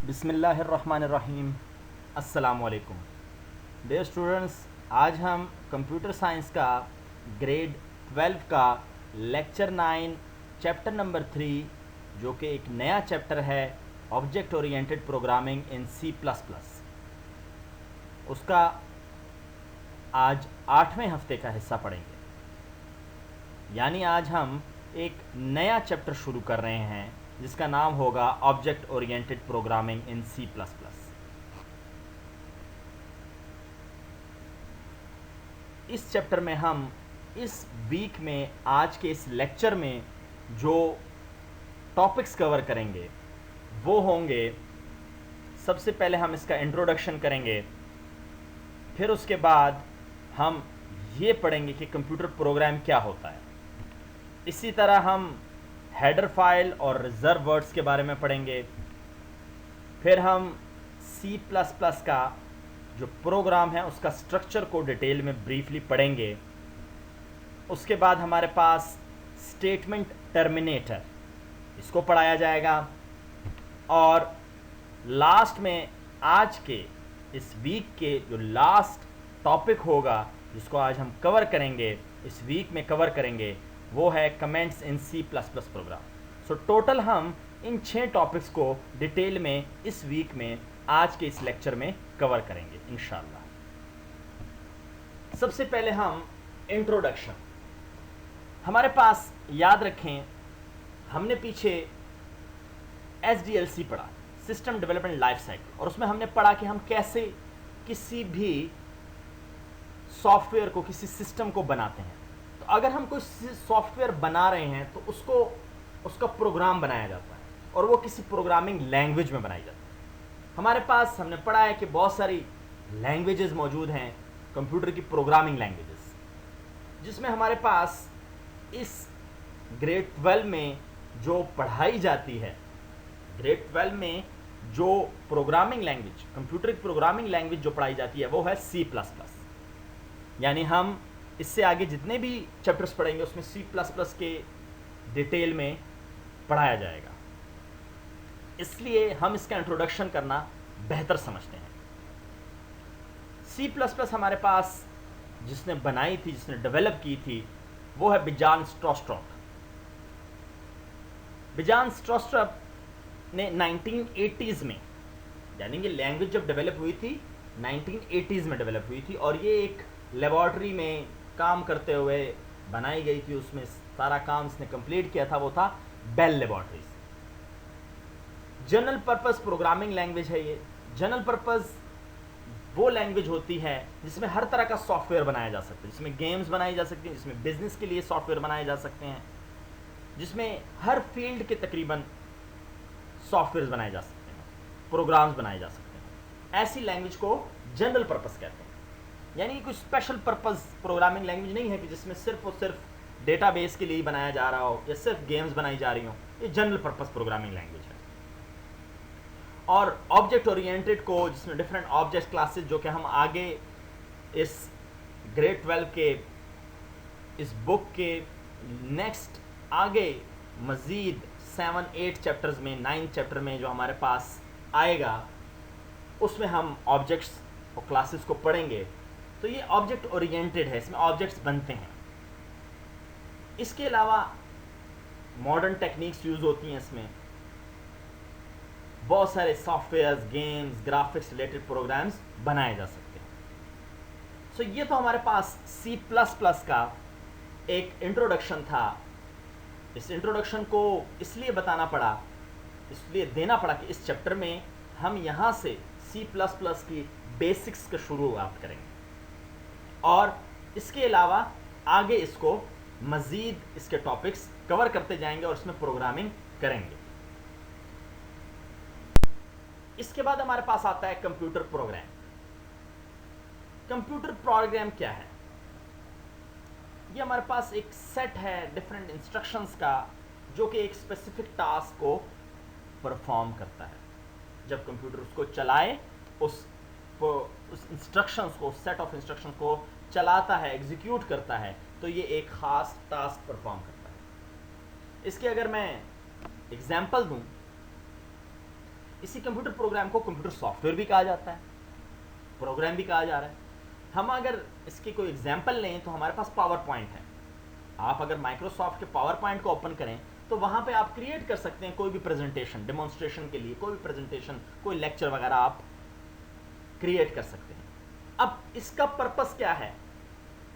बिस्मिल्लाहिर्रहमानिर्रहीम। अस्सलामुअलैकुम dear students, आज हम कंप्यूटर साइंस का ग्रेड 12 का लेक्चर 9 चैप्टर नंबर 3 जो कि एक नया चैप्टर है object oriented programming in C plus plus, उसका आज 8वें हफ्ते का हिस्सा पढ़ेंगे। यानी आज हम एक नया चैप्टर शुरू कर रहे हैं जिसका नाम होगा object oriented programming in C plus plus. इस चैप्टर में हम इस वीक में आज के इस लेक्चर में जो टॉपिक्स कवर करेंगे वो होंगे, सबसे पहले हम इसका इंट्रोडक्शन करेंगे, फिर उसके बाद हम ये पढ़ेंगे कि कंप्यूटर प्रोग्राम क्या होता है। इसी तरह हम हेडर फाइल और रिजर्व वर्ड्स के बारे में पढ़ेंगे। फिर हम सी प्लस प्लस का जो प्रोग्राम है उसका स्ट्रक्चर को डिटेल में ब्रीफली पढ़ेंगे। उसके बाद हमारे पास स्टेटमेंट टर्मिनेटर, इसको पढ़ाया जाएगा। और लास्ट में आज के इस वीक के जो लास्ट टॉपिक होगा जिसको आज हम कवर करेंगे, इस वीक में कवर करेंगे, वो है comments in C plus plus program. So total हम इन 6 टॉपिक्स को डिटेल में इस वीक में आज के इस लेक्चर में कवर करेंगे इंशाल्लाह। सबसे पहले हम इंट्रोडक्शन, हमारे पास याद रखें हमने पीछे SDLC पढ़ा, सिस्टम डेवलपमेंट लाइफ साइकिल, और उसमें हमने पढ़ा कि हम कैसे किसी भी सॉफ्टवेयर को, किसी सिस्टम को बनाते हैं। तो अगर हम कोई सॉफ्टवेयर बना रहे हैं तो उसका प्रोग्राम बनाया जाता है और वो किसी प्रोग्रामिंग लैंग्वेज में बनाई जाती है। हमारे पास हमने पढ़ा है कि बहुत सारी लैंग्वेजेस मौजूद हैं, कंप्यूटर की प्रोग्रामिंग लैंग्वेजेस, जिसमें हमारे पास इस ग्रेड 12 में जो पढ़ाई जाती है, ग्रेड 12 में जो प्रोग्रामिंग लैंग्वेज, कंप्यूटर की प्रोग्रामिंग लैंग्वेज जो पढ़ाई जाती है वो है सी प्लस प्लस। यानी हम इससे आगे जितने भी चैप्टर्स पढ़ेंगे उसमें सी प्लस प्लस के डिटेल में पढ़ाया जाएगा, इसलिए हम इसका इंट्रोडक्शन करना बेहतर समझते हैं। सी प्लस प्लस हमारे पास जिसने बनाई थी, जिसने डेवलप की थी, वो है बिजान स्ट्रॉस्ट्रॉप। बिजान स्ट्रॉस्ट्रॉप ने 1980s में, यानी कि लैंग्वेज जब डेवलप हुई थी 1980s में डेवलप हुई थी, और ये एक लेबॉर्ट्री में काम करते हुए बनाई गई थी। उसमें सारा काम इसने कंप्लीट किया था, वो था Bell laboratories. General purpose programming language है ये। जनरल पर्पस वो लैंग्वेज होती है जिसमें हर तरह का सॉफ्टवेयर बनाया जा सकता है, जिसमें गेम्स बनाई जा सकती हैं, जिसमें बिजनेस के लिए सॉफ्टवेयर बनाए जा सकते हैं, जिसमें हर फील्ड के तकरीबन सॉफ्टवेयर बनाए जा सकते हैं, प्रोग्राम्स बनाए जा सकते हैं। ऐसी लैंग्वेज को जनरल पर्पस कहते हैं। यानी कोई स्पेशल पर्पस प्रोग्रामिंग लैंग्वेज नहीं है कि जिसमें सिर्फ और सिर्फ डेटाबेस के लिए ही बनाया जा रहा हो या सिर्फ गेम्स बनाई जा रही हो। ये जनरल पर्पस प्रोग्रामिंग लैंग्वेज है। और ऑब्जेक्ट ओरिएंटेड को, जिसमें डिफरेंट ऑब्जेक्ट क्लासेस, जो कि हम आगे इस ग्रेड 12 के इस बुक के नेक्स्ट आगे मज़ीद 7-8 चैप्टर्स में, 9 चैप्टर में जो हमारे पास आएगा, उसमें हम ऑब्जेक्ट्स और क्लासेस को पढ़ेंगे। तो ये ऑब्जेक्ट ओरिएंटेड है, इसमें ऑब्जेक्ट्स बनते हैं। इसके अलावा मॉडर्न टेक्निक्स यूज़ होती हैं इसमें, बहुत सारे softwares, games, graphics related programs बनाए जा सकते हैं। सो ये तो हमारे पास सी प्लस प्लस का एक इंट्रोडक्शन था। इस इंट्रोडक्शन को इसलिए बताना पड़ा, इसलिए देना पड़ा कि इस चैप्टर में हम यहाँ से सी प्लस प्लस की बेसिक्स का शुरुआत करेंगे और इसके अलावा आगे इसको मज़ीद इसके टॉपिक्स कवर करते जाएंगे और इसमें प्रोग्रामिंग करेंगे। इसके बाद हमारे पास आता है कंप्यूटर प्रोग्राम। कंप्यूटर प्रोग्राम क्या है? ये हमारे पास एक सेट है डिफरेंट इंस्ट्रक्शंस का, जो कि एक स्पेसिफिक टास्क को परफॉर्म करता है। जब कंप्यूटर उसको चलाए, उस इंस्ट्रक्शंस को, सेट ऑफ इंस्ट्रक्शंस को चलाता है, एग्जीक्यूट करता है, तो ये एक ख़ास टास्क परफॉर्म करता है। इसके अगर मैं एग्जांपल दूं, इसी कंप्यूटर प्रोग्राम को कंप्यूटर सॉफ्टवेयर भी कहा जाता है, प्रोग्राम भी कहा जा रहा है। हम अगर इसके कोई एग्जाम्पल लें तो हमारे पास पावर पॉइंट है। आप अगर माइक्रोसॉफ्ट के पावर पॉइंट को ओपन करें तो वहाँ पे आप क्रिएट कर सकते हैं कोई भी प्रेजेंटेशन, डेमोन्स्ट्रेशन के लिए कोई भी प्रेजेंटेशन, कोई लेक्चर वगैरह आप क्रिएट कर सकते हैं। अब इसका पर्पस क्या है,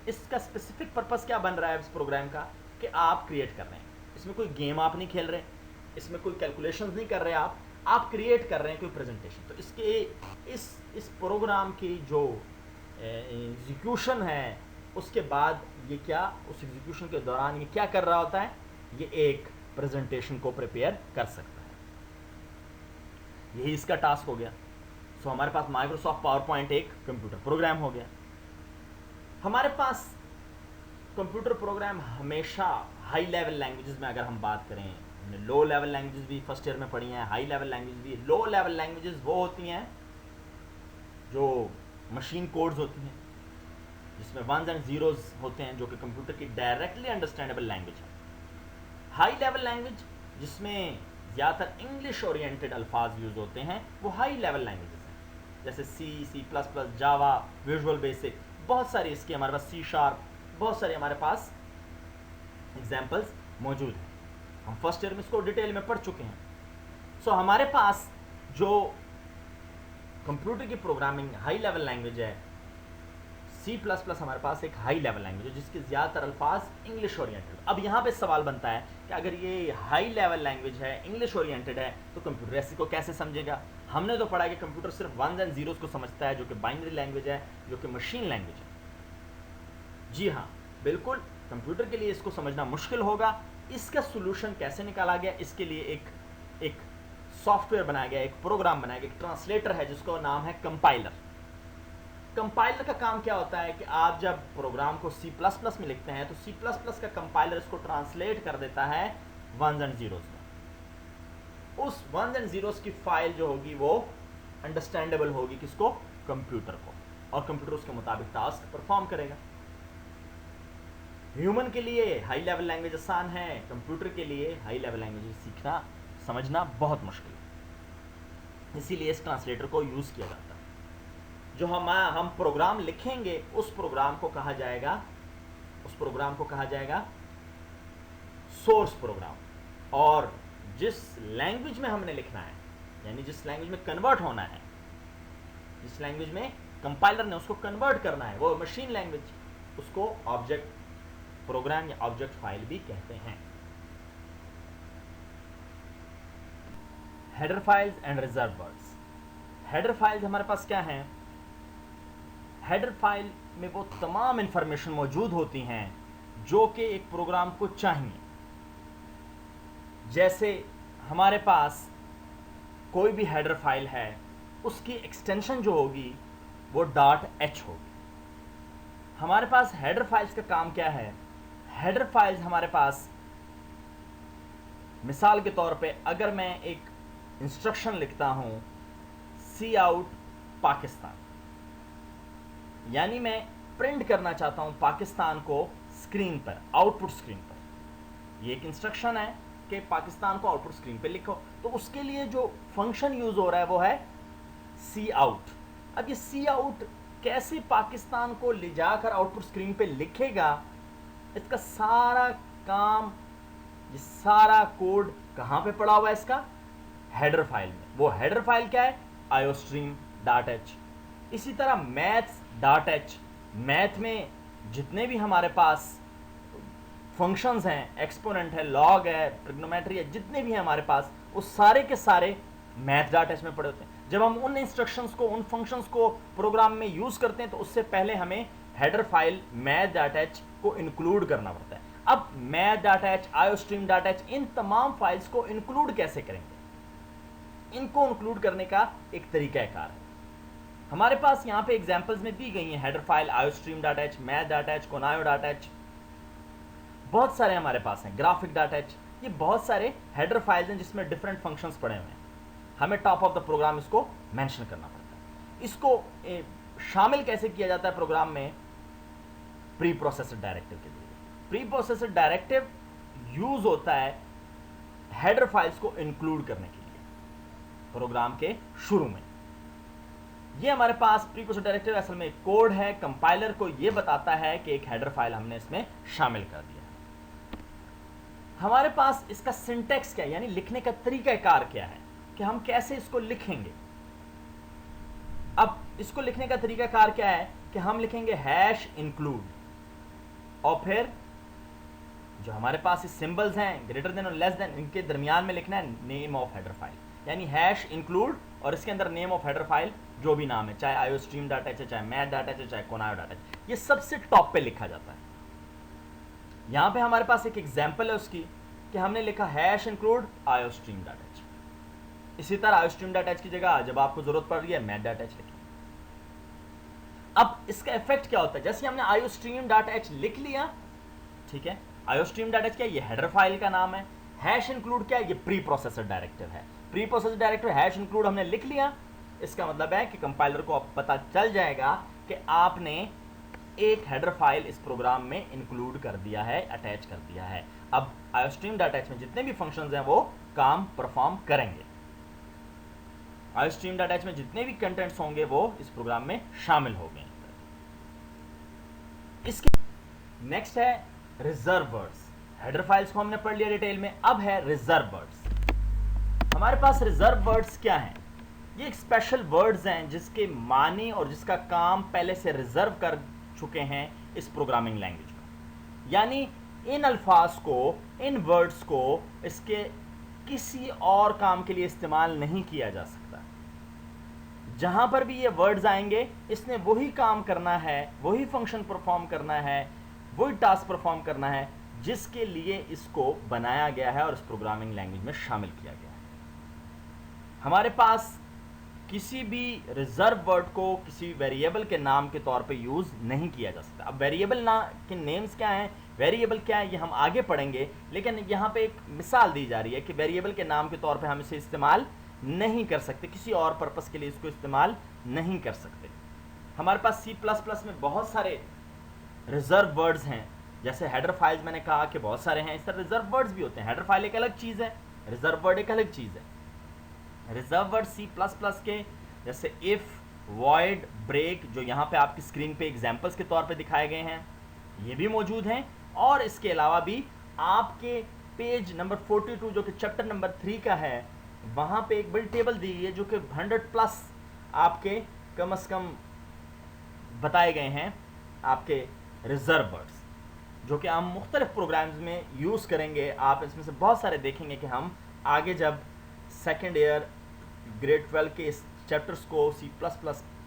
इसका स्पेसिफिक पर्पस क्या बन रहा है इस प्रोग्राम का, कि आप क्रिएट कर रहे हैं। इसमें कोई गेम आप नहीं खेल रहे, इसमें कोई कैलकुलेशंस नहीं कर रहे, आप क्रिएट कर रहे हैं कोई प्रेजेंटेशन। तो इसके इस प्रोग्राम की जो एग्जीक्यूशन है, उसके बाद ये क्या, उस एग्जीक्यूशन के दौरान ये क्या कर रहा होता है, ये एक प्रेजेंटेशन को प्रिपेयर कर सकता है। यही इसका टास्क हो गया। सो हमारे पास माइक्रोसॉफ्ट पावर पॉइंट एक कंप्यूटर प्रोग्राम हो गया। हमारे पास कंप्यूटर प्रोग्राम हमेशा हाई लेवल लैंग्वेजेस में, अगर हम बात करें, हमने लो लेवल लैंग्वेजेस भी फर्स्ट ईयर में पढ़ी हैं, हाई लेवल लैंग्वेज भी। लो लेवल लैंग्वेजेस वो होती हैं जो मशीन कोड्स होती हैं, जिसमें वंस एंड जीरोस होते हैं, जो कि कंप्यूटर की डायरेक्टली अंडरस्टैंडेबल लैंग्वेज है। हाई लेवल लैंग्वेज जिसमें ज़्यादातर इंग्लिश ओरिएंटेड अल्फाज यूज़ होते हैं, वो हाई लेवल लैंग्वेजेस हैं, जैसे C++, जावा, विजुअल बेसिक, बहुत सारी इसकी हमारे पास C#, बहुत सारे हमारे पास एग्जाम्पल्स मौजूद हैं। हम फर्स्ट ईयर में इसको डिटेल में पढ़ चुके हैं। सो हमारे पास जो कंप्यूटर की प्रोग्रामिंग हाई लेवल लैंग्वेज है, C++ हमारे पास एक हाई लेवल लैंग्वेज है जिसके ज़्यादातर अल्फाज इंग्लिश ओरिएंटेड। अब यहाँ पे सवाल बनता है कि अगर ये हाई लेवल लैंग्वेज है, इंग्लिश ओरिएंटेड है, तो कंप्यूटर ऐसी को कैसे समझेगा। हमने तो पढ़ा है कि कंप्यूटर सिर्फ वंस एंड जीरोस को समझता है, जो कि बाइनरी लैंग्वेज है, जो कि मशीन लैंग्वेज है। जी हाँ, बिल्कुल, कंप्यूटर के लिए इसको समझना मुश्किल होगा। इसका सोल्यूशन कैसे निकाला गया, इसके लिए एक सॉफ्टवेयर बनाया गया, एक प्रोग्राम बनाया गया, एक ट्रांसलेटर है जिसका नाम है कंपाइलर। कंपाइलर का काम क्या होता है कि आप जब प्रोग्राम को C++ में लिखते हैं तो C++ का कंपाइलर इसको ट्रांसलेट कर देता है वंस एंड जीरोस में। उस वंस एंड जीरोस की फाइल जो होगी वो अंडरस्टैंडेबल होगी किसको, कंप्यूटर को, और कंप्यूटर उसके मुताबिक टास्क परफॉर्म करेगा। ह्यूमन के लिए हाई लेवल लैंग्वेज आसान है, कंप्यूटर के लिए हाई लेवल लैंग्वेज सीखना, समझना बहुत मुश्किल है। इसीलिए इस ट्रांसलेटर को यूज़ किया जाता है। जो हम प्रोग्राम लिखेंगे उस प्रोग्राम को कहा जाएगा सोर्स प्रोग्राम, और जिस लैंग्वेज में हमने लिखना है, यानी जिस लैंग्वेज में कन्वर्ट होना है, जिस लैंग्वेज में कंपाइलर ने उसको कन्वर्ट करना है, वो मशीन लैंग्वेज, उसको ऑब्जेक्ट प्रोग्राम या ऑब्जेक्ट फाइल भी कहते हैं। Header files and reserve words. Header files हमारे पास क्या हैं, हेडर फाइल में वो तमाम इंफॉर्मेशन मौजूद होती हैं जो कि एक प्रोग्राम को चाहिए। जैसे हमारे पास कोई भी हेडर फाइल है, उसकी एक्सटेंशन जो होगी वो .h होगी। हमारे पास हेडर फाइल्स का काम क्या है, हेडर फाइल्स हमारे पास, मिसाल के तौर पे अगर मैं एक इंस्ट्रक्शन लिखता हूं सी आउट पाकिस्तान, यानी मैं प्रिंट करना चाहता हूं पाकिस्तान को स्क्रीन पर, आउटपुट स्क्रीन पर। ये एक इंस्ट्रक्शन है कि पाकिस्तान को आउटपुट स्क्रीन पे लिखो, तो उसके लिए जो फंक्शन यूज हो रहा है वो है सी आउट। अब ये सी आउट कैसे पाकिस्तान को ले जाकर आउटपुट स्क्रीन पे लिखेगा, इसका सारा काम, ये सारा कोड कहां पे पड़ा हुआ है, इसका हेडर फाइल में। वो हेडर फाइल क्या है, iostream.h। इसी तरह maths.h, मैथ में जितने भी हमारे पास फंक्शंस हैं, एक्सपोनेंट है, लॉग है, ट्रिग्नोमेट्री है, जितने भी हैं हमारे पास, वो सारे के सारे math.h में पड़े होते हैं। जब हम उन इंस्ट्रक्शंस को, उन फंक्शंस को प्रोग्राम में यूज करते हैं तो उससे पहले हमें हेडर फाइल math.h को इंक्लूड करना पड़ता है। अब math.h, iostream.h, इन तमाम फाइल्स को इंक्लूड कैसे करेंगे, इनको इंक्लूड करने का एक तरीकाकार है। हमारे पास यहाँ पे एग्जांपल्स में दी गई हैं header file iostream.h, math.h, conayo.h, बहुत सारे हमारे पास हैं, graphic.h। ये बहुत सारे हेडर फाइल्स हैं जिसमें डिफरेंट फंक्शंस पड़े हुए हैं। हमें टॉप ऑफ द प्रोग्राम इसको मेंशन करना पड़ता है। इसको शामिल कैसे किया जाता है प्रोग्राम में, प्री प्रोसेसर डायरेक्टिव के लिए। प्री प्रोसेसर डायरेक्टिव यूज होता है हेडर फाइल्स को इंक्लूड करने के लिए। प्रोग्राम के शुरू में। ये हमारे पास प्रीप्रोसेसर डायरेक्टिव असल में कोड है, कंपाइलर को ये बताता है कि एक हेडर फाइल हमने इसमें शामिल कर दिया। हमारे पास इसका सिंटेक्स क्या है, यानी लिखने का तरीकाकार क्या है कि हम कैसे इसको लिखेंगे। अब इसको लिखने का तरीकाकार क्या है कि हम लिखेंगे हैश इंक्लूड और फिर जो हमारे पास ये सिंबल्स हैं ग्रेटर देन और लेस देन, इनके दरमियान में लिखना है नेम ऑफ हेडर फाइल, यानी हैश इंक्लूड और इसके अंदर नेम ऑफ हेडर फाइल जो भी नाम है, चाहे iostream.h है, चाहे math.h है, चाहे conayo.h, ये सबसे टॉप पे लिखा जाता है। यहां पे हमारे पास एक एग्जांपल है उसकी कि हमने लिखा हैश इंक्लूड iostream.h। इसी तरह iostream.h की जगह जब आपको जरूरत पड़ रही है math.h लिखें। अब इसका इफेक्ट क्या होता है, जैसे हमने iostream.h लिख लिया, ठीक है, iostream.h क्या है, ये हेडर फाइल का नाम है। हैश इंक्लूड क्या है, ये प्री प्रोसेसर डायरेक्टिव है। Pre processor directive hash include हमने लिख लिया, इसका मतलब है कि कंपाइलर को अब पता चल जाएगा कि आपने एक हेडर फाइल इस प्रोग्राम में इंक्लूड कर दिया है, अटैच कर दिया है। अब iostream.h में जितने भी फंक्शंस हैं वो काम परफॉर्म करेंगे। iostream.h में जितने भी कंटेंट्स होंगे वो इस प्रोग्राम में शामिल हो गए। इसके नेक्स्ट है रिजर्व वर्ड्स। हेडर फाइल्स को हमने पढ़ लिया डिटेल में, अब है रिजर्व वर्ड्स। हमारे पास रिजर्व वर्ड्स क्या हैं, ये एक स्पेशल वर्ड्स हैं जिसके मानी और जिसका काम पहले से रिजर्व कर चुके हैं इस प्रोग्रामिंग लैंग्वेज में। यानी इन अल्फाज को, इन वर्ड्स को इसके किसी और काम के लिए इस्तेमाल नहीं किया जा सकता। जहां पर भी ये वर्ड्स आएंगे इसने वही काम करना है, वही फंक्शन परफॉर्म करना है, वही टास्क परफॉर्म करना है जिसके लिए इसको बनाया गया है और इस प्रोग्रामिंग लैंग्वेज में शामिल किया गया है। हमारे पास किसी भी रिजर्व वर्ड को किसी वेरिएबल के नाम के तौर पे यूज नहीं किया जा सकता। अब वेरिएबल ना के नेम्स क्या हैं, वेरिएबल क्या है, ये हम आगे पढ़ेंगे, लेकिन यहाँ पे एक मिसाल दी जा रही है कि वेरिएबल के नाम के तौर पे हम इसे इस्तेमाल नहीं कर सकते, किसी और पर्पस के लिए इसको इस्तेमाल नहीं कर सकते। हमारे पास C++ में बहुत सारे रिजर्व वर्ड्स हैं, जैसे हेडर फाइल्स मैंने कहा कि बहुत सारे हैं, इस तरह रिजर्व वर्ड्स भी होते हैं। हेडर फाइल एक अलग चीज़ है, रिजर्व वर्ड एक अलग चीज़ है। रिजर्व वर्ड C++ के जैसे इफ, वॉइड, ब्रेक, जो यहाँ पे आपकी स्क्रीन पे एग्जांपल्स के तौर पे दिखाए गए हैं, ये भी मौजूद हैं। और इसके अलावा भी आपके पेज नंबर 42 जो कि चैप्टर नंबर 3 का है, वहाँ पे एक बड़ी टेबल दी गई है जो कि 100+ आपके कम से कम बताए गए हैं आपके रिजर्व वर्ड्स, जो कि हम मुख्तलिफ प्रोग्राम्स में यूज़ करेंगे। आप इसमें से बहुत सारे देखेंगे कि हम आगे जब सेकेंड ईयर ग्रेड 12 के इस चैप्टर्स को C++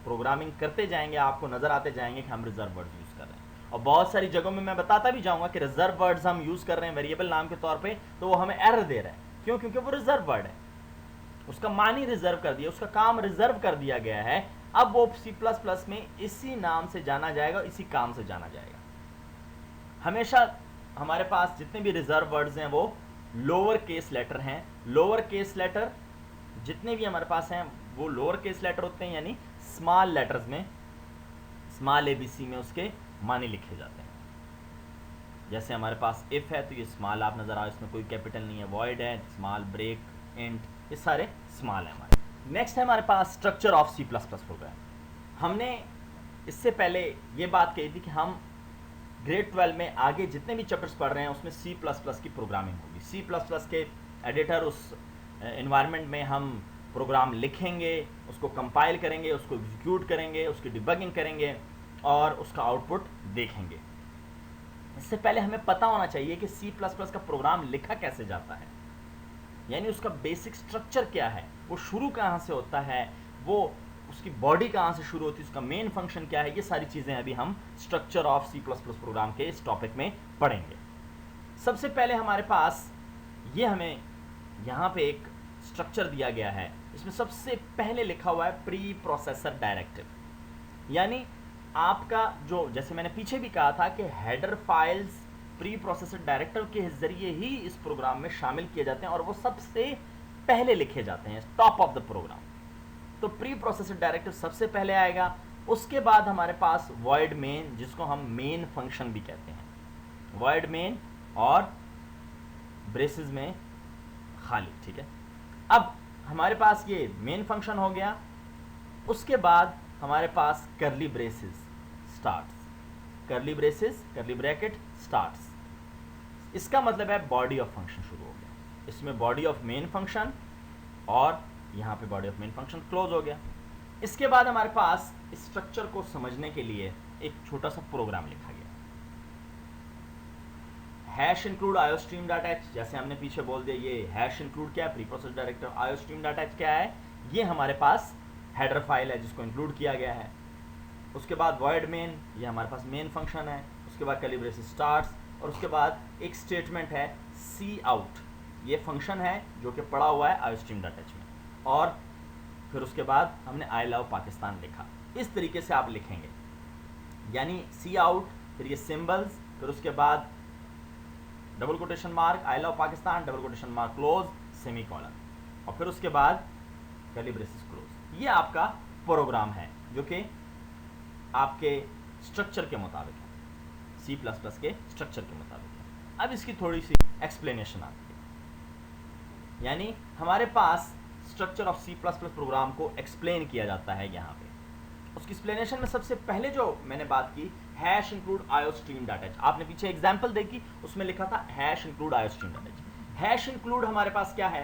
प्रोग्रामिंग करते जाएंगे, आपको नज़र आते जाएंगे कि हम रिजर्व वर्ड्स यूज़ कर रहे हैं। और बहुत सारी जगहों में मैं बताता भी जाऊंगा कि रिजर्व वर्ड्स हम यूज़ कर रहे हैं वेरिएबल नाम के तौर पे, तो वो हमें एरर दे रहा है। क्यों? क्योंकि वो रिजर्व वर्ड है, उसका मानी रिजर्व कर दिया, उसका काम रिजर्व कर दिया गया है। अब वो C++ में इसी नाम से जाना जाएगा, इसी काम से जाना जाएगा। हमेशा हमारे पास जितने भी रिजर्व वर्ड्स हैं वो लोअर केस लेटर हैं। लोअर केस लेटर जितने भी हमारे पास हैं वो लोअर केस लेटर होते हैं, यानी स्मॉल लेटर्स में, स्मॉल ABC में उसके मानी लिखे जाते हैं। जैसे हमारे पास इफ है तो ये स्मॉल आप नजर आओ, इसमें कोई कैपिटल नहीं है। वॉइड है स्मॉल, ब्रेक, इंट, ये सारे स्मॉल है हमारे। नेक्स्ट है हमारे पास स्ट्रक्चर ऑफ C++ प्रोग्राम। हमने इससे पहले ये बात कही थी कि हम ग्रेड 12 में आगे जितने भी चैप्टर्स पढ़ रहे हैं उसमें C++ की प्रोग्रामिंग होगी। C++ के एडिटर, उस एनवायरनमेंट में हम प्रोग्राम लिखेंगे, उसको कंपाइल करेंगे, उसको एग्जीक्यूट करेंगे, उसकी डिबगिंग करेंगे और उसका आउटपुट देखेंगे। इससे पहले हमें पता होना चाहिए कि C++ का प्रोग्राम लिखा कैसे जाता है, यानी उसका बेसिक स्ट्रक्चर क्या है, वो शुरू कहाँ से होता है, वो उसकी बॉडी कहाँ से शुरू होती है, उसका मेन फंक्शन क्या है। ये सारी चीज़ें अभी हम स्ट्रक्चर ऑफ C++ प्रोग्राम के इस टॉपिक में पढ़ेंगे। सबसे पहले हमारे पास ये हमें यहाँ पे एक स्ट्रक्चर दिया गया है, इसमें सबसे पहले लिखा हुआ है प्री प्रोसेसर डायरेक्टिव। यानी आपका जो, जैसे मैंने पीछे भी कहा था कि header files pre processor directive के जरिए ही इस प्रोग्राम में शामिल किए जाते हैं और वो सबसे पहले लिखे जाते हैं, टॉप ऑफ द प्रोग्राम। तो प्री प्रोसेसर डायरेक्टिव सबसे पहले आएगा। उसके बाद हमारे पास वॉइड मेन, जिसको हम मेन फंक्शन भी कहते हैं, वॉइड मेन और ब्रेसेस में खाली, ठीक है। अब हमारे पास ये मेन फंक्शन हो गया। उसके बाद हमारे पास curly braces starts, curly braces curly bracket starts, इसका मतलब है बॉडी ऑफ फंक्शन शुरू हो गया। इसमें बॉडी ऑफ मेन फंक्शन और यहाँ पे body of main function close हो गया। इसके बाद हमारे पास स्ट्रक्चर को समझने के लिए एक छोटा सा प्रोग्राम लिखा गया, hash include iostream dot H. जैसे हमने पीछे बोल दिया, ये हैश इंक्लूड क्या है, pre process director. Iostream dot H क्या है, ये हमारे पास हेडर फाइल है जिसको इंक्लूड किया गया है। उसके बाद वॉइड मेन, ये हमारे पास मेन फंक्शन है। उसके बाद कर्ली ब्रेसेस स्टार्ट्स, और उसके बाद एक स्टेटमेंट है सी आउट, ये फंक्शन है जो कि पड़ा हुआ है आयोस्ट्रीम डॉट एच में। और फिर उसके बाद हमने आई लव पाकिस्तान लिखा। इस तरीके से आप लिखेंगे, यानी सी आउट, फिर ये सिंबल्स, फिर उसके बाद डबल कोटेशन मार्क, आई love Pakistan, double quotation mark close, semi colon, और फिर उसके बाद कर्ली ब्रेसेस क्लोज। ये आपका प्रोग्राम है जो कि आपके स्ट्रक्चर के मुताबिक है, C++ के स्ट्रक्चर के मुताबिक है। अब इसकी थोड़ी सी एक्सप्लेनेशन आती है, यानी हमारे पास स्ट्रक्चर ऑफ C++ प्रोग्राम को एक्सप्लेन किया जाता है यहाँ पे। उसकी एक्सप्लेनेशन में सबसे पहले जो मैंने बात की, hash include iostream dot H. आपने पीछे एग्जाम्पल देखी, उसमें लिखा था hash include iostream dot H. Hash include हमारे पास क्या है,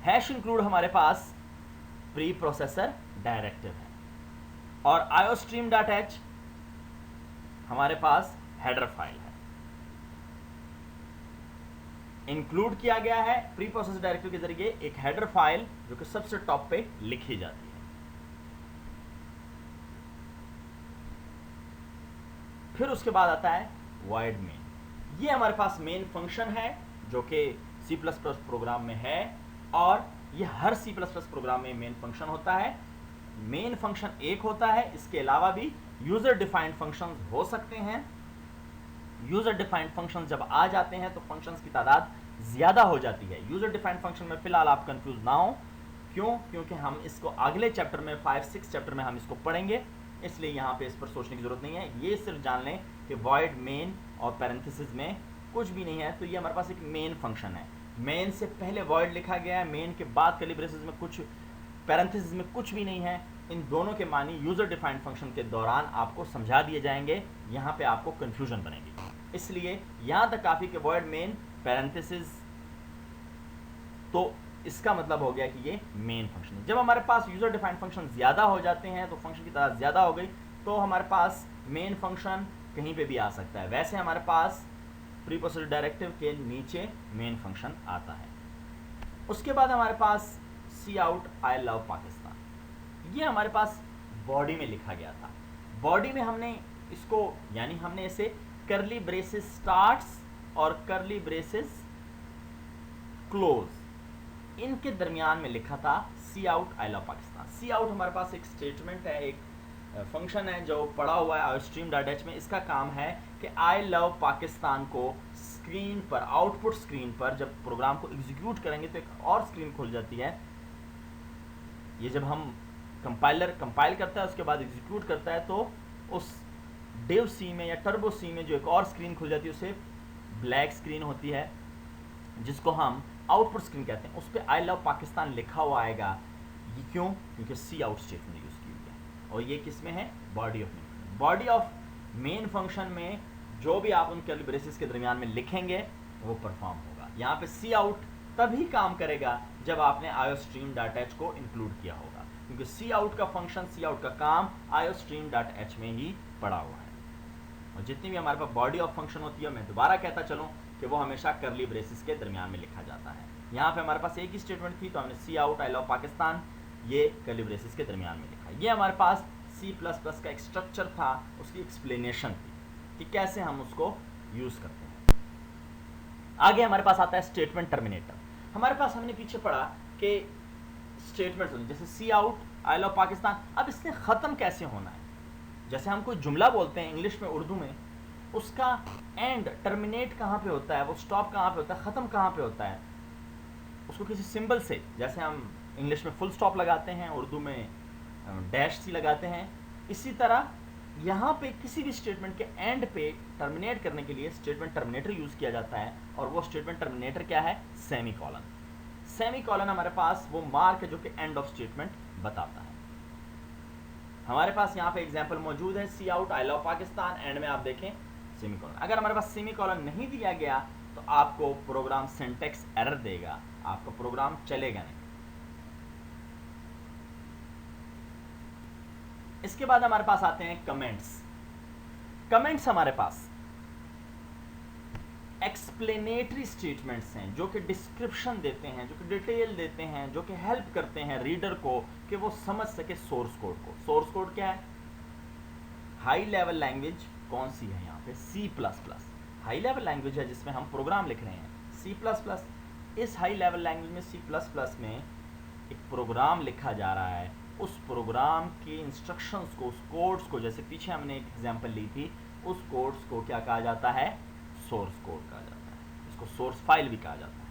हैश इंक्लूड हमारे पास प्री प्रोसेसर डायरेक्टिव है, और आयोस्ट्रीम डॉट एच हमारे पास हेडर फाइल है। इंक्लूड किया गया है प्री प्रोसेसर डायरेक्टिव के जरिए एक हेडर फाइल जो कि सबसे टॉप पे लिखी जाती है। फिर उसके बाद आता है वॉइड मेन। ये हमारे पास मेन फंक्शन है जो कि C++ प्रोग्राम में है, और ये हर C++ प्रोग्राम में मेन फंक्शन होता है। मेन फंक्शन एक होता है, इसके अलावा भी यूजर डिफाइंड फंक्शंस हो सकते हैं। यूजर डिफाइंड फंक्शंस जब आ जाते हैं तो फंक्शंस की तादाद ज्यादा हो जाती है। यूजर डिफाइंड फंक्शन में फिलहाल आप कंफ्यूज ना हो, क्यों, क्योंकि हम इसको अगले चैप्टर में 5-6 चैप्टर में हम इसको पढ़ेंगे, इसलिए यहाँ पे इस पर सोचने की जरूरत नहीं है। ये सिर्फ जान लें कि वॉइड मेन और पैरेंथेसिस में कुछ भी नहीं है, तो ये हमारे पास एक मेन फंक्शन है। मेन से पहले वॉइड लिखा गया है, मेन के बाद कर्ली ब्रेसेस में कुछ, पैरेंथेसिस में कुछ भी नहीं है। इन दोनों के मानी यूजर डिफाइंड फंक्शन के दौरान आपको समझा दिए जाएंगे, यहाँ पे आपको कंफ्यूजन बनेगी। इसलिए यहाँ तक काफी कि वॉइड मेन पैरेंथेसिस, तो इसका मतलब हो गया कि ये मेन फंक्शन है। जब हमारे पास यूजर डिफाइंड फंक्शन ज्यादा हो जाते हैं, तो फंक्शन की तादाद ज्यादा हो गई, तो हमारे पास मेन फंक्शन कहीं पे भी आ सकता है। वैसे हमारे पास प्री प्रोसेसर डायरेक्टिव के नीचे मेन फंक्शन आता है। उसके बाद हमारे पास सी आउट आई लव पाकिस्तान, ये हमारे पास बॉडी में लिखा गया था। बॉडी में हमने इसको, यानी हमने इसे कर्ली ब्रेसेस स्टार्ट्स और कर्ली ब्रेसेस क्लोज, इनके दरमियान में लिखा था C out I love Pakistan. C out हमारे पास एक स्टेटमेंट है, एक फंक्शन है जो पड़ा हुआ है आयोस्ट्रीम डॉट एच में। इसका काम है कि आई लव पाकिस्तान को स्क्रीन पर, आउटपुट स्क्रीन पर जब प्रोग्राम को एग्जीक्यूट करेंगे तो एक और स्क्रीन खुल जाती है। ये जब हम कंपाइलर कंपाइल करता है उसके बाद एग्जीक्यूट करता है, तो उस डेव सी में या टर्बो सी में जो एक और स्क्रीन खुल जाती है उसे ब्लैक स्क्रीन होती है, जिसको हम आउटपुट स्क्रीन कहते हैं। उस पर आई लव पाकिस्तान लिखा हुआ आएगा। ये क्यों? क्योंकि सी आउट स्टेटमेंट यूज की हुई है, और ये किस में है? Body of main. Body of main function में जो भी आप उन कर्ली ब्रेसेस के दरमियान में लिखेंगे वो परफॉर्म होगा। यहाँ पे सी आउट तभी काम करेगा जब आपने आयोस्ट्रीम डॉट एच को इंक्लूड किया होगा, क्योंकि सी आउट का फंक्शन, सी आउट का काम आयोस्ट्रीम डॉट एच में ही पड़ा हुआ है। और जितनी भी हमारे पास बॉडी ऑफ फंक्शन होती है, मैं दोबारा कहता चलूँ कि वो हमेशा कर्ली ब्रेसेस के दरमियान में लिखा जाता है। यहाँ पे हमारे पास एक ही स्टेटमेंट थी, तो हमने सी आउट आई लव पाकिस्तान ये कर्ली ब्रेसेस के दरमियान में लिखा। ये हमारे पास C++ का एक स्ट्रक्चर था, उसकी एक्सप्लेनेशन थी कि कैसे हम उसको यूज़ करते हैं। आगे हमारे पास आता है स्टेटमेंट टर्मिनेटर। हमारे पास हमने पीछे पढ़ा कि स्टेटमेंट्स होते हैं जैसे सी आउट आई लव पाकिस्तान। अब इसने ख़त्म कैसे होना है? जैसे हम कोई जुमला बोलते हैं इंग्लिश में, उर्दू में, उसका एंड टर्मिनेट कहाँ पे होता है, वो स्टॉप कहाँ पे होता है, ख़त्म कहाँ पे होता है, उसको किसी सिंबल से, जैसे हम इंग्लिश में फुल स्टॉप लगाते हैं, उर्दू में डैश सी लगाते हैं, इसी तरह यहाँ पे किसी भी स्टेटमेंट के एंड पे टर्मिनेट करने के लिए स्टेटमेंट टर्मिनेटर यूज़ किया जाता है। और वो स्टेटमेंट टर्मिनेटर क्या है? Semi colon. सेमीकोलन हमारे पास वो मार्क है जो कि एंड ऑफ स्टेटमेंट बताता है। हमारे पास यहाँ पे एग्जांपल मौजूद है, C out I love Pakistan, end में आप देखें सेमीकोलन। अगर हमारे पास सेमीकोलन नहीं दिया गया तो आपको प्रोग्राम सिंटैक्स एरर देगा, आपका प्रोग्राम चलेगा नहीं। इसके बाद हमारे पास आते हैं कमेंट्स। कमेंट्स हमारे पास एक्सप्लेनेटरी स्टेटमेंट्स हैं जो कि डिस्क्रिप्शन देते हैं, जो कि डिटेल देते हैं, जो कि हेल्प करते हैं रीडर को कि वो समझ सके सोर्स कोड को। सोर्स कोड क्या है? हाई लेवल लैंग्वेज कौन सी है यहाँ पे? C++। हाई लेवल लैंग्वेज है जिसमें हम प्रोग्राम लिख रहे हैं C++। इस हाई लेवल लैंग्वेज में C++ में एक प्रोग्राम लिखा जा रहा है, उस प्रोग्राम के इंस्ट्रक्शंस को, उस कोड्स को, जैसे पीछे हमने एक एग्जांपल ली थी, उस कोड्स को क्या कहा जाता है? सोर्स कोड कहा जाता है। इसको सोर्स फाइल भी कहा जाता है।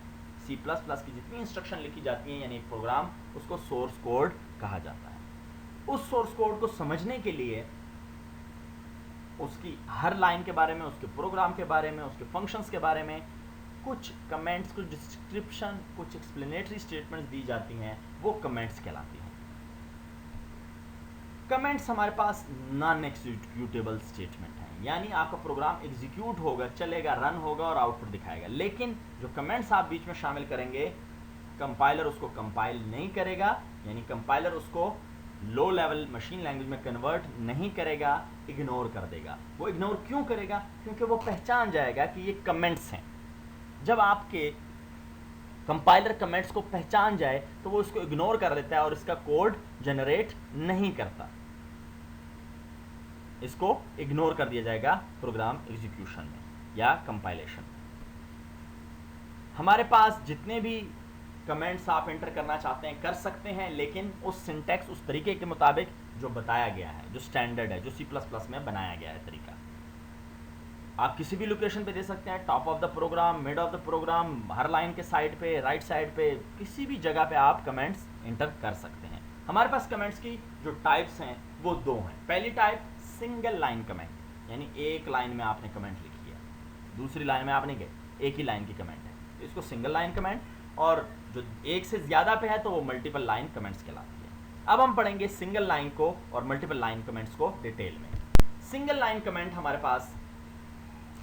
C++ की जितनी इंस्ट्रक्शन लिखी जाती हैं यानी एक प्रोग्राम, उसको सोर्स कोड कहा जाता है। उस सोर्स कोड को समझने के लिए उसकी हर लाइन के बारे में, उसके प्रोग्राम के बारे में, उसके फंक्शंस के बारे में कुछ कमेंट्स, कुछ डिस्क्रिप्शन, कुछ एक्सप्लेनेटरी स्टेटमेंट्स दी जाती हैं, वो कमेंट्स कहलाती हैं। कमेंट्स हमारे पास नॉन एग्जीक्यूटेबल स्टेटमेंट हैं, यानी आपका प्रोग्राम एग्जीक्यूट होगा, चलेगा, रन होगा और आउटपुट दिखाएगा, लेकिन जो कमेंट्स आप बीच में शामिल करेंगे कंपाइलर उसको कंपाइल नहीं करेगा, यानी कंपाइलर उसको लो लेवल मशीन लैंग्वेज में कन्वर्ट नहीं करेगा, इग्नोर कर देगा। वो इग्नोर क्यों करेगा? क्योंकि वो पहचान जाएगा कि ये कमेंट्स हैं। जब आपके कंपाइलर कमेंट्स को पहचान जाए तो वो इसको इग्नोर कर देता है और इसका कोड जनरेट नहीं करता, इसको इग्नोर कर दिया जाएगा प्रोग्राम एग्जीक्यूशन में या कंपाइलेशन में। हमारे पास जितने भी कमेंट्स आप एंटर करना चाहते हैं कर सकते हैं, लेकिन उस सिंटैक्स, उस तरीके के मुताबिक जो बताया गया है, जो स्टैंडर्ड है, जो C++ में बनाया गया है तरीका। आप किसी भी लोकेशन पे दे सकते हैं, top of the program, mid of the program, हर लाइन के साइड पे, राइट साइड पे, किसी भी जगह पे आप कमेंट्स एंटर कर सकते हैं। हमारे पास कमेंट्स की जो टाइप्स हैं वो दो हैं। पहली टाइप सिंगल लाइन कमेंट, यानी एक लाइन में आपने कमेंट लिखी है, दूसरी लाइन में आप नहीं गए, एक ही लाइन की कमेंट है, तो इसको सिंगल लाइन कमेंट, और जो एक से ज़्यादा पे है तो वो मल्टीपल लाइन कमेंट्स कहलाती है। अब हम पढ़ेंगे सिंगल लाइन को और मल्टीपल लाइन कमेंट्स को डिटेल में। सिंगल लाइन कमेंट हमारे पास,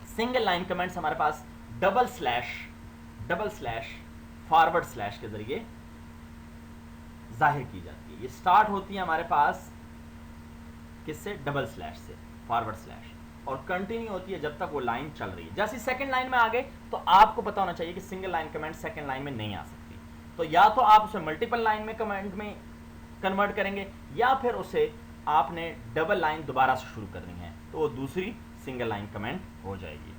सिंगल लाइन कमेंट्स हमारे पास डबल स्लैश फॉरवर्ड स्लैश के जरिए जाहिर की जाती है। ये स्टार्ट होती है हमारे पास किससे? डबल स्लैश से, फॉरवर्ड स्लैश, और कंटिन्यू होती है जब तक वो लाइन चल रही है। जैसे सेकंड लाइन में आ गए तो आपको पता होना चाहिए कि single line comment second line में नहीं आ सकती, तो या तो आप उसे मल्टीपल लाइन में कमेंट में कन्वर्ट करेंगे या फिर उसे आपने डबल लाइन दोबारा से शुरू करनी है तो वो दूसरी सिंगल लाइन कमेंट हो जाएगी।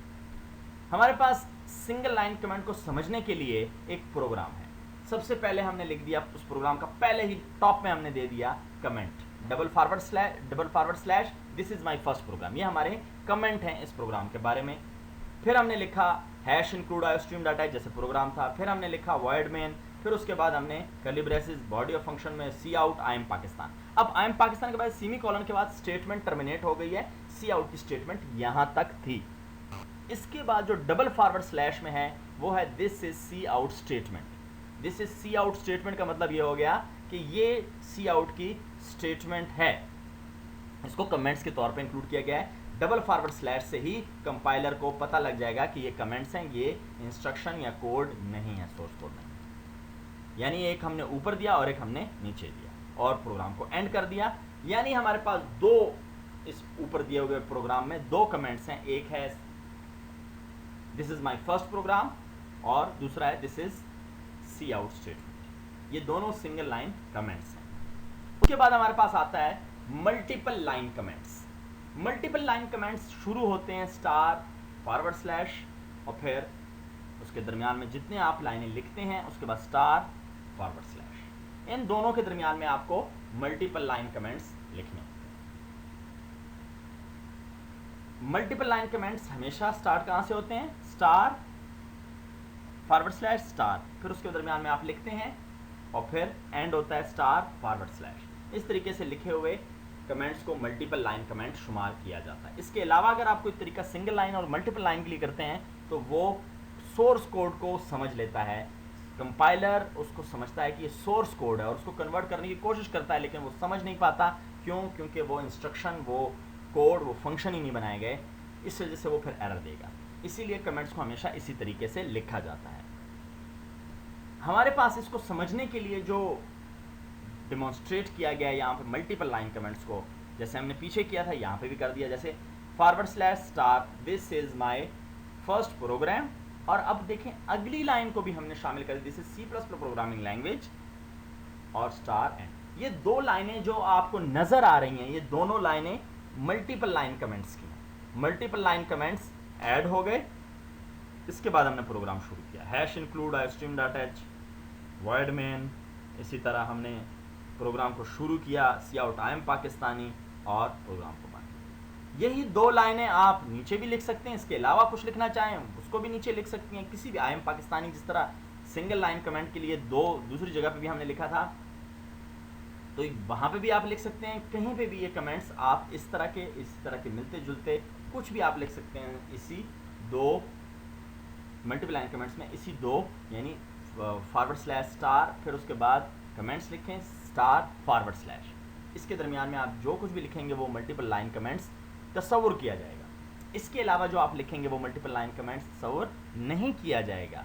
हमारे पास सिंगल लाइन कमेंट को समझने के लिए एक प्रोग्राम है। सबसे पहले हमने लिख दिया उस प्रोग्राम का, पहले ही टॉप में हमने दे दिया comment double forward slash this is my first program. ये हमारे कमेंट हैं इस प्रोग्राम के बारे में। फिर हमने लिखा हैश इंक्लूड आयोस्ट्रीम डाटा जैसे प्रोग्राम था, फिर हमने लिखा वॉइड मेन, फिर उसके बाद हमने curly braces body of function में सी आउट आई एम पाकिस्तान। अब आई एम पाकिस्तान के बाद सेमीकोलन के बाद स्टेटमेंट टर्मिनेट हो गई है, सी आउट की स्टेटमेंट यहां तक थी। इसके बाद जो डबल फॉरवर्ड स्लैश में है वो है this is C out statement. This is C out statement का मतलब ये हो गया कि ये सी आउट की स्टेटमेंट है, इसको कमेंट्स के तौर पे इंक्लूड किया गया है। डबल फॉरवर्ड स्लैश से ही कंपाइलर को पता लग जाएगा कि ये कमेंट्स हैं, ये इंस्ट्रक्शन या कोड नहीं है, सोर्स कोड नहीं है। यानी एक हमने ऊपर दिया और एक हमने नीचे दिया और प्रोग्राम को एंड कर दिया। यानी हमारे पास दो, इस ऊपर दिए हुए प्रोग्राम में दो कमेंट्स हैं, एक है this is my first program और दूसरा है this is C out statement. ये दोनों सिंगल लाइन कमेंट्स हैं। उसके बाद हमारे पास आता है multiple line comments. Multiple line comments शुरू होते हैं स्टार फॉरवर्ड स्लैश और फिर उसके दरमियान में जितने आप लाइनें लिखते हैं उसके बाद स्टार फॉरवर्ड स्लैश, इन दोनों के दरमियान में आपको मल्टीपल लाइन कमेंट्स लिखने होते हैं। मल्टीपल लाइन कमेंट्स हमेशा स्टार्ट कहां से होते हैं? स्टार फॉरवर्ड स्लैश स्टार, फिर उसके दरमियान में आप लिखते हैं और फिर एंड होता है स्टार फॉरवर्ड स्लैश। इस तरीके से लिखे हुए कमेंट्स को मल्टीपल लाइन कमेंट शुमार किया जाता है। इसके अलावा अगर आप कोई तरीका सिंगल लाइन और मल्टीपल लाइन के लिए करते हैं तो वो सोर्स कोड को समझ लेता है, कंपाइलर उसको समझता है कि ये सोर्स कोड है और उसको कन्वर्ट करने की कोशिश करता है, लेकिन वो समझ नहीं पाता। क्यों? क्योंकि वो इंस्ट्रक्शन, वो कोड, वो फंक्शन ही नहीं बनाए गए, इस वजह से वो फिर एरर देगा। इसीलिए कमेंट्स को हमेशा इसी तरीके से लिखा जाता है। हमारे पास इसको समझने के लिए जो डिमॉन्स्ट्रेट किया गया है यहाँ पे मल्टीपल लाइन कमेंट्स को, जैसे हमने पीछे किया था यहाँ पे भी कर दिया। जैसे /* this is my first program, और अब देखें अगली लाइन को भी हमने शामिल कर दी, this is C++ programming language और *n। ये दो लाइनें जो आपको नजर आ रही हैं, ये दोनों लाइनें मल्टीपल लाइन कमेंट्स की हैं। मल्टीपल लाइन कमेंट्स ऐड हो गए, इसके बाद हमने प्रोग्राम शुरू किया। #include string.h void main, इसी तरह हमने प्रोग्राम को शुरू किया। cout I am पाकिस्तानी और प्रोग्राम को बंद। यही दो लाइनें आप नीचे भी लिख सकते हैं, इसके अलावा कुछ लिखना चाहें उसको भी नीचे लिख सकती हैं। किसी भी I am पाकिस्तानी, जिस तरह सिंगल लाइन कमेंट के लिए दूसरी जगह पे भी हमने लिखा था, तो वहाँ पे भी आप लिख सकते हैं। कहीं पे भी ये कमेंट्स आप इस तरह के मिलते जुलते कुछ भी आप लिख सकते हैं। इसी दो मल्टीपल लाइन कमेंट्स में इसी दो, यानी /* फिर उसके बाद कमेंट्स लिखें */, इसके दरमियान में आप जो कुछ भी लिखेंगे वो मल्टीपल लाइन कमेंट्स तस्वुर किया जाएगा। इसके अलावा जो आप लिखेंगे वो मल्टीपल लाइन कमेंट्स तस्वुर नहीं किया जाएगा।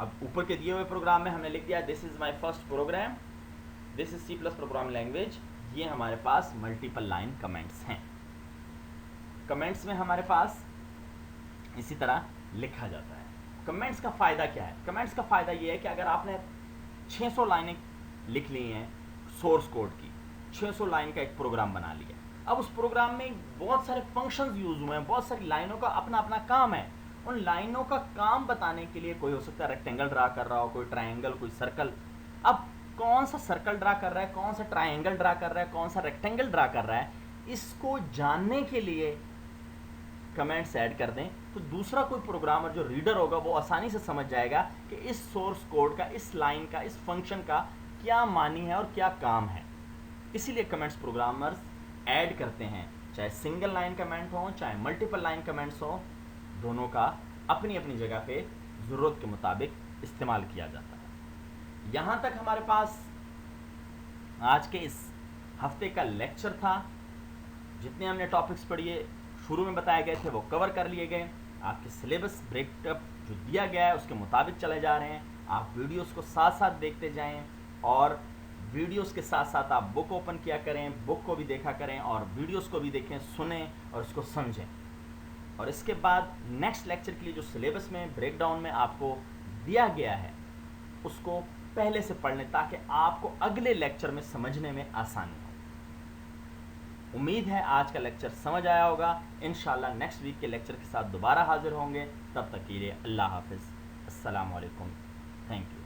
अब ऊपर के दिए हुए प्रोग्राम में हमने लिख दिया this is my first program, this is C++ program language. ये हमारे पास मल्टीपल लाइन कमेंट्स हैं। कमेंट्स में हमारे पास इसी तरह लिखा जाता है। कमेंट्स का फ़ायदा क्या है? कमेंट्स का फ़ायदा ये है कि अगर आपने 600 लाइनें लिख ली हैं सोर्स कोड की, 600 लाइन का एक प्रोग्राम बना लिया, अब उस प्रोग्राम में बहुत सारे फंक्शंस यूज़ हुए हैं, बहुत सारी लाइनों का अपना अपना काम है। उन लाइनों का काम बताने के लिए कोई हो सकता है रेक्टेंगल ड्रा कर रहा हो, कोई ट्रायंगल, कोई सर्कल। अब कौन सा सर्कल ड्रा कर रहा है, कौन सा ट्रायंगल ड्रा कर रहा है, कौन सा रेक्टेंगल ड्रा कर रहा है, इसको जानने के लिए कमेंट्स ऐड कर दें तो दूसरा कोई प्रोग्रामर जो रीडर होगा वो आसानी से समझ जाएगा कि इस सोर्स कोड का, इस लाइन का, इस फंक्शन का क्या मानी है और क्या काम है। इसीलिए कमेंट्स प्रोग्रामर्स ऐड करते हैं, चाहे सिंगल लाइन कमेंट हो चाहे मल्टीपल लाइन कमेंट्स हो, दोनों का अपनी अपनी जगह पे ज़रूरत के मुताबिक इस्तेमाल किया जाता है। यहाँ तक हमारे पास आज के इस हफ्ते का लेक्चर था। जितने हमने टॉपिक्स पढ़िए, शुरू में बताए गए थे, वो कवर कर लिए गए। आपके सिलेबस ब्रेकअप जो दिया गया है उसके मुताबिक चले जा रहे हैं। आप वीडियोस को साथ साथ देखते जाएं और वीडियोस के साथ साथ आप बुक ओपन किया करें, बुक को भी देखा करें और वीडियोस को भी देखें, सुनें और उसको समझें। और इसके बाद नेक्स्ट लेक्चर के लिए जो सिलेबस में ब्रेकडाउन में आपको दिया गया है उसको पहले से पढ़ लें ताकि आपको अगले लेक्चर में समझने में आसानी हो। उम्मीद है आज का लेक्चर समझ आया होगा। इंशाल्लाह नेक्स्ट वीक के लेक्चर के साथ दोबारा हाजिर होंगे। तब तक के लिए अल्लाह हाफिज़, अस्सलाम वालेकुम, थैंक यू।